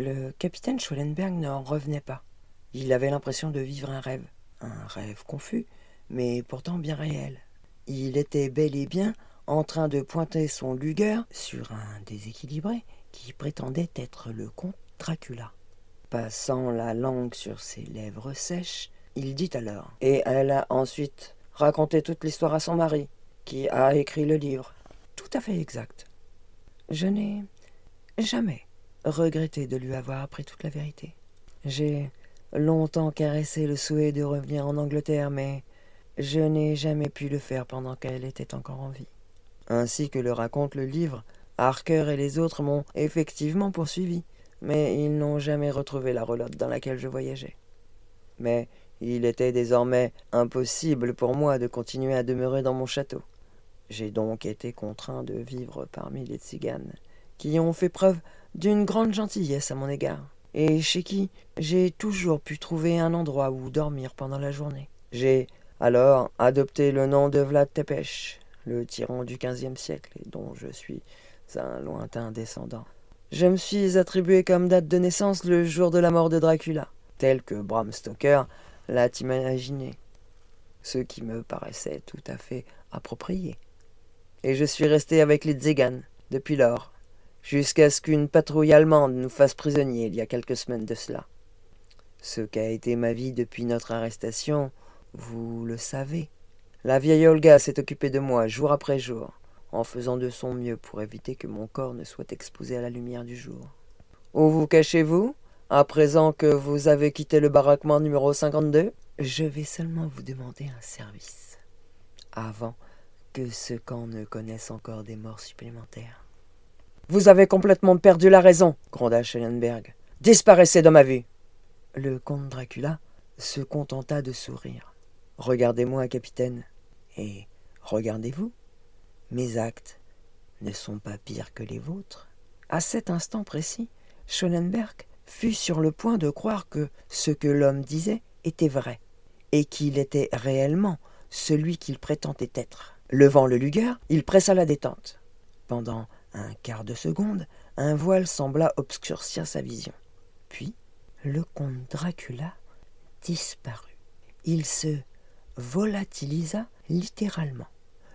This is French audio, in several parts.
Le capitaine Schwellenberg n'en revenait pas. Il avait l'impression de vivre un rêve confus, mais pourtant bien réel. Il était bel et bien en train de pointer son Luger sur un déséquilibré qui prétendait être le comte Dracula. Passant la langue sur ses lèvres sèches, il dit alors, et elle a ensuite raconté toute l'histoire à son mari, qui a écrit le livre. Tout à fait exact. Je n'ai jamais regretté de lui avoir appris toute la vérité. J'ai longtemps caressé le souhait de revenir en Angleterre, mais je n'ai jamais pu le faire pendant qu'elle était encore en vie. Ainsi que le raconte le livre, Harker et les autres m'ont effectivement poursuivi, mais ils n'ont jamais retrouvé la roulotte dans laquelle je voyageais. Mais il était désormais impossible pour moi de continuer à demeurer dans mon château. J'ai donc été contraint de vivre parmi les tziganes, qui ont fait preuve d'une grande gentillesse à mon égard, et chez qui j'ai toujours pu trouver un endroit où dormir pendant la journée. J'ai alors adopté le nom de Vlad Tepes, le tyran du XVe siècle, et dont je suis un lointain descendant. Je me suis attribué comme date de naissance le jour de la mort de Dracula, tel que Bram Stoker l'a imaginé, ce qui me paraissait tout à fait approprié. Et je suis resté avec les Tziganes depuis lors, jusqu'à ce qu'une patrouille allemande nous fasse prisonniers il y a quelques semaines de cela. Ce qu'a été ma vie depuis notre arrestation, vous le savez. La vieille Olga s'est occupée de moi jour après jour, en faisant de son mieux pour éviter que mon corps ne soit exposé à la lumière du jour. Où vous cachez-vous, à présent que vous avez quitté le baraquement numéro 52 ? Je vais seulement vous demander un service, avant que ce camp ne connaisse encore des morts supplémentaires. Vous avez complètement perdu la raison, gronda Schellenberg. Disparaissez de ma vue. Le comte Dracula se contenta de sourire. Regardez-moi, capitaine, et regardez-vous. Mes actes ne sont pas pires que les vôtres. À cet instant précis, Schellenberg fut sur le point de croire que ce que l'homme disait était vrai, et qu'il était réellement celui qu'il prétendait être. Levant le Luger, il pressa la détente. Pendant un quart de seconde, un voile sembla obscurcir sa vision. Puis, le comte Dracula disparut. Il se volatilisa littéralement.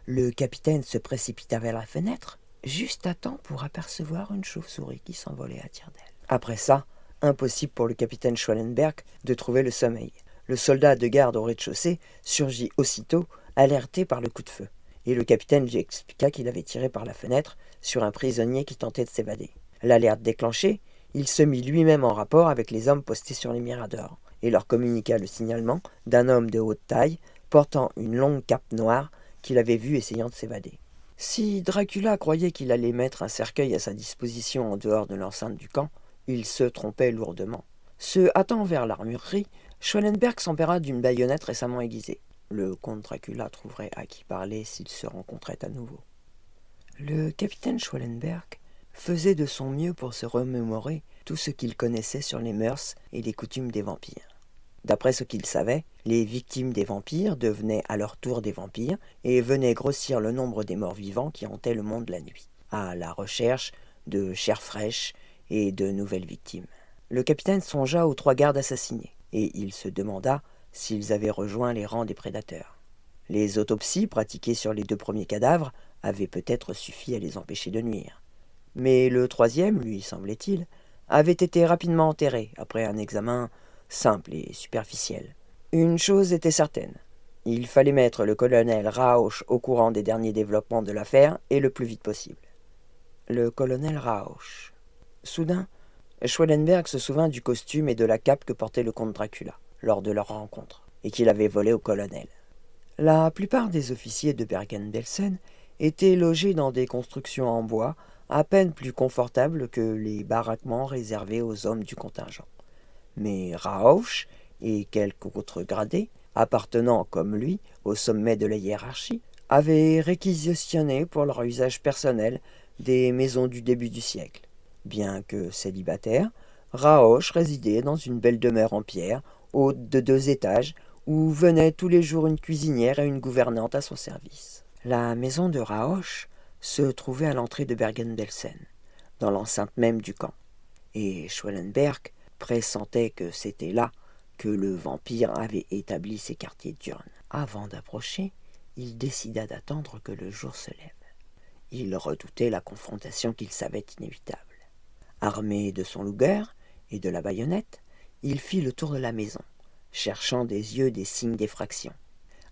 Le capitaine se précipita vers la fenêtre, juste à temps pour apercevoir une chauve-souris qui s'envolait à tire-d'aile. Après ça, impossible pour le capitaine Schwellenberg de trouver le sommeil. Le soldat de garde au rez-de-chaussée surgit aussitôt, alerté par le coup de feu, et le capitaine lui expliqua qu'il avait tiré par la fenêtre sur un prisonnier qui tentait de s'évader. L'alerte déclenchée, il se mit lui-même en rapport avec les hommes postés sur les miradors, et leur communiqua le signalement d'un homme de haute taille, portant une longue cape noire, qu'il avait vu essayant de s'évader. Si Dracula croyait qu'il allait mettre un cercueil à sa disposition en dehors de l'enceinte du camp, il se trompait lourdement. Se hâtant vers l'armurerie, Schwellenberg s'empara d'une baïonnette récemment aiguisée. Le comte Dracula trouverait à qui parler s'ils se rencontraient à nouveau. Le capitaine Schwellenberg faisait de son mieux pour se remémorer tout ce qu'il connaissait sur les mœurs et les coutumes des vampires. D'après ce qu'il savait, les victimes des vampires devenaient à leur tour des vampires et venaient grossir le nombre des morts vivants qui hantaient le monde la nuit, à la recherche de chair fraîche et de nouvelles victimes. Le capitaine songea aux 3 gardes assassinés, et il se demanda s'ils avaient rejoint les rangs des prédateurs. Les autopsies pratiquées sur les 2 premiers cadavres avaient peut-être suffi à les empêcher de nuire. Mais le 3e, lui semblait-il, avait été rapidement enterré après un examen simple et superficiel. Une chose était certaine, il fallait mettre le colonel Rauch au courant des derniers développements de l'affaire et le plus vite possible. Le colonel Rauch. Soudain, Schwellenberg se souvint du costume et de la cape que portait le comte Dracula lors de leur rencontre, et qu'il avait volé au colonel. La plupart des officiers de Bergen-Belsen étaient logés dans des constructions en bois à peine plus confortables que les baraquements réservés aux hommes du contingent. Mais Rauch et quelques autres gradés, appartenant comme lui au sommet de la hiérarchie, avaient réquisitionné pour leur usage personnel des maisons du début du siècle. Bien que célibataire, Rauch résidait dans une belle demeure en pierre, haute de 2 étages, où venait tous les jours une cuisinière et une gouvernante à son service. La maison de Rauch se trouvait à l'entrée de Bergen-Belsen, dans l'enceinte même du camp. et Schwellenberg pressentait que c'était là que le vampire avait établi ses quartiers diurnes. Avant d'approcher, il décida d'attendre que le jour se lève. Il redoutait la confrontation qu'il savait inévitable. Armé de son Luger et de la baïonnette, il fit le tour de la maison, cherchant des yeux des signes d'effraction.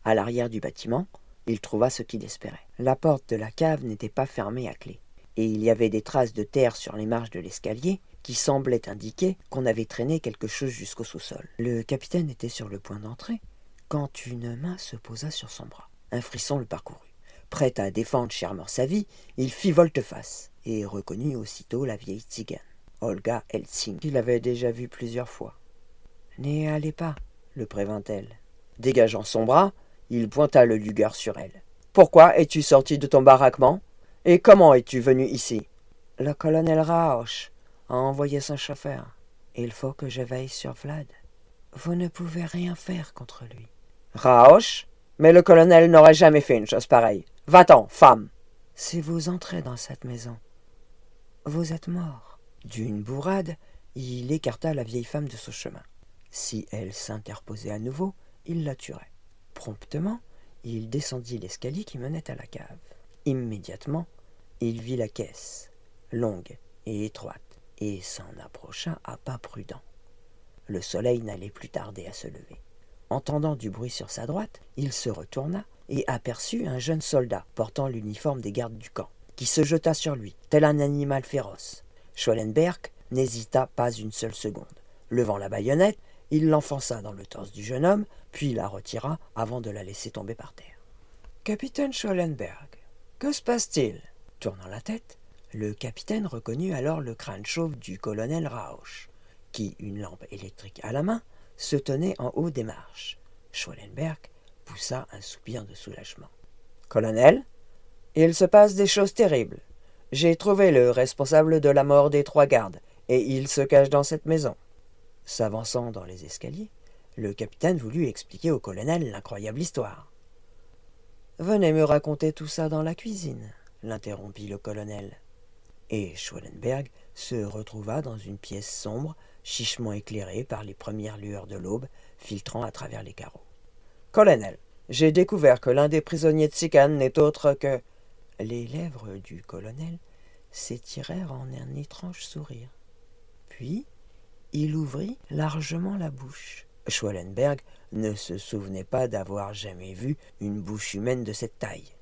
À l'arrière du bâtiment, il trouva ce qu'il espérait. La porte de la cave n'était pas fermée à clé, et il y avait des traces de terre sur les marches de l'escalier qui semblaient indiquer qu'on avait traîné quelque chose jusqu'au sous-sol. Le capitaine était sur le point d'entrer, quand une main se posa sur son bras. Un frisson le parcourut. Prêt à défendre chèrement sa vie, il fit volte-face, et reconnut aussitôt la vieille tzigane, Olga Helsing, qu'il avait déjà vue plusieurs fois. « N'y allez pas, le prévint-elle. Dégageant son bras, il pointa le Luger sur elle. « Pourquoi es-tu sorti de ton baraquement? Et comment es-tu venu ici ?»« Le colonel Rauch a envoyé son chauffeur. Il faut que je veille sur Vlad. Vous ne pouvez rien faire contre lui. »« Rauch? Mais le colonel n'aurait jamais fait une chose pareille. Va-t'en, femme !»« Si vous entrez dans cette maison, vous êtes mort. » D'une bourrade, il écarta la vieille femme de son chemin. Si elle s'interposait à nouveau, il la tuerait. Promptement, il descendit l'escalier qui menait à la cave. Immédiatement, il vit la caisse, longue et étroite, et s'en approcha à pas prudents. Le soleil n'allait plus tarder à se lever. Entendant du bruit sur sa droite, il se retourna et aperçut un jeune soldat portant l'uniforme des gardes du camp, qui se jeta sur lui, tel un animal féroce. Schwellenberg n'hésita pas une seule seconde. Levant la baïonnette, il l'enfonça dans le torse du jeune homme, puis la retira avant de la laisser tomber par terre. « Capitaine Schwellenberg, que se passe-t-il » Tournant la tête, le capitaine reconnut alors le crâne chauve du colonel Rauch, qui, une lampe électrique à la main, se tenait en haut des marches. Schwellenberg poussa un soupir de soulagement. « Colonel, il se passe des choses terribles. J'ai trouvé le responsable de la mort des 3 gardes, et il se cache dans cette maison. » S'avançant dans les escaliers, le capitaine voulut expliquer au colonel l'incroyable histoire. « Venez me raconter tout ça dans la cuisine, » l'interrompit le colonel. Et Schwellenberg se retrouva dans une pièce sombre, chichement éclairée par les premières lueurs de l'aube filtrant à travers les carreaux. « Colonel, j'ai découvert que l'un des prisonniers de Tzigane n'est autre que... » Les lèvres du colonel s'étirèrent en un étrange sourire. Puis, il ouvrit largement la bouche. Schwellenberg ne se souvenait pas d'avoir jamais vu une bouche humaine de cette taille.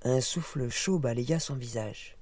Un souffle chaud balaya son visage,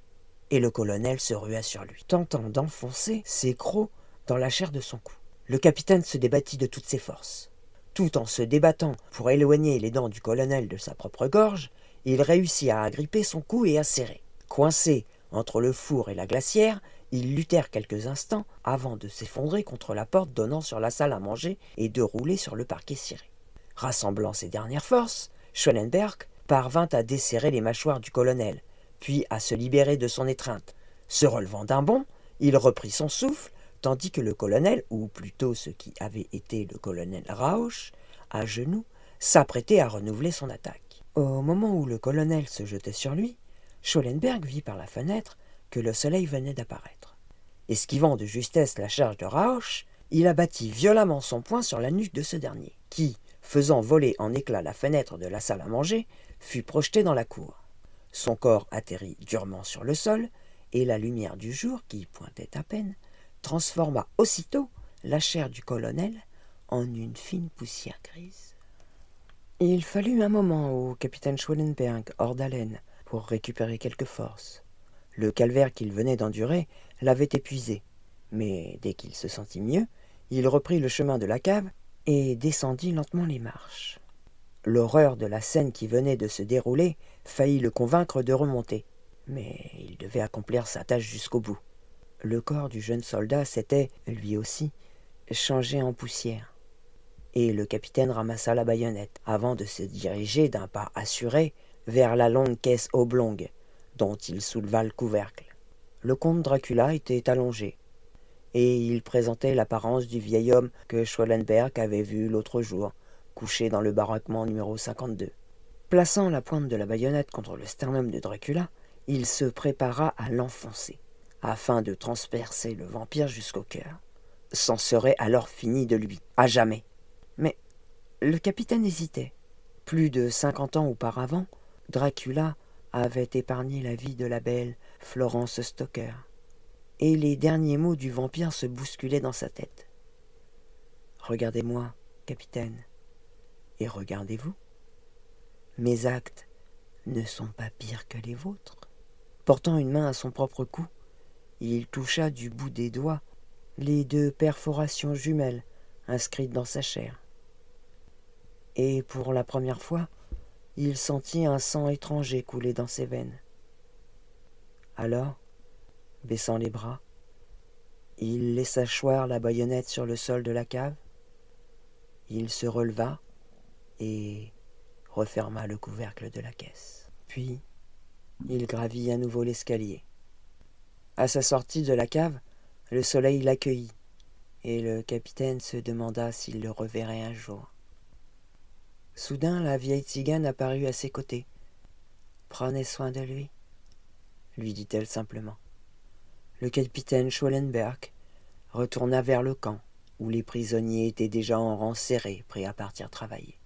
et le colonel se rua sur lui, tentant d'enfoncer ses crocs dans la chair de son cou. Le capitaine se débattit de toutes ses forces. Tout en se débattant pour éloigner les dents du colonel de sa propre gorge, il réussit à agripper son cou et à serrer. Coincé entre le four et la glacière, ils luttèrent quelques instants avant de s'effondrer contre la porte donnant sur la salle à manger et de rouler sur le parquet ciré. Rassemblant ses dernières forces, Schwellenberg parvint à desserrer les mâchoires du colonel, puis à se libérer de son étreinte. Se relevant d'un bond, il reprit son souffle, tandis que le colonel, ou plutôt ce qui avait été le colonel Rauch, à genoux, s'apprêtait à renouveler son attaque. Au moment où le colonel se jetait sur lui, Schwellenberg vit par la fenêtre que le soleil venait d'apparaître. Esquivant de justesse la charge de Rauch, il abattit violemment son poing sur la nuque de ce dernier, qui, faisant voler en éclats la fenêtre de la salle à manger, fut projeté dans la cour. Son corps atterrit durement sur le sol, et la lumière du jour, qui pointait à peine, transforma aussitôt la chair du colonel en une fine poussière grise. Il fallut un moment au capitaine Schwellenberg, hors d'haleine, pour récupérer quelques forces. Le calvaire qu'il venait d'endurer l'avait épuisé, mais dès qu'il se sentit mieux, il reprit le chemin de la cave et descendit lentement les marches. L'horreur de la scène qui venait de se dérouler faillit le convaincre de remonter, mais il devait accomplir sa tâche jusqu'au bout. Le corps du jeune soldat s'était, lui aussi, changé en poussière, et le capitaine ramassa la baïonnette avant de se diriger d'un pas assuré vers la longue caisse oblongue, dont il souleva le couvercle. Le comte Dracula était allongé, et il présentait l'apparence du vieil homme que Schwellenberg avait vu l'autre jour, couché dans le baraquement numéro 52. Plaçant la pointe de la baïonnette contre le sternum de Dracula, il se prépara à l'enfoncer, afin de transpercer le vampire jusqu'au cœur. C'en serait alors fini de lui, à jamais. Mais le capitaine hésitait. Plus de 50 ans auparavant, Dracula avait épargné la vie de la belle Florence Stoker. Et les derniers mots du vampire se bousculaient dans sa tête. « Regardez-moi, capitaine, et regardez-vous. Mes actes ne sont pas pires que les vôtres. » Portant une main à son propre cou, il toucha du bout des doigts les 2 perforations jumelles inscrites dans sa chair. Et pour la première fois, il sentit un sang étranger couler dans ses veines. Alors, baissant les bras, il laissa choir la baïonnette sur le sol de la cave. Il se releva et referma le couvercle de la caisse. Puis, il gravit à nouveau l'escalier. À sa sortie de la cave, le soleil l'accueillit, et le capitaine se demanda s'il le reverrait un jour. Soudain, la vieille tzigane apparut à ses côtés. « Prenez soin de lui, » lui dit-elle simplement. Le capitaine Schwellenberg retourna vers le camp, où les prisonniers étaient déjà en rang serré, prêts à partir travailler.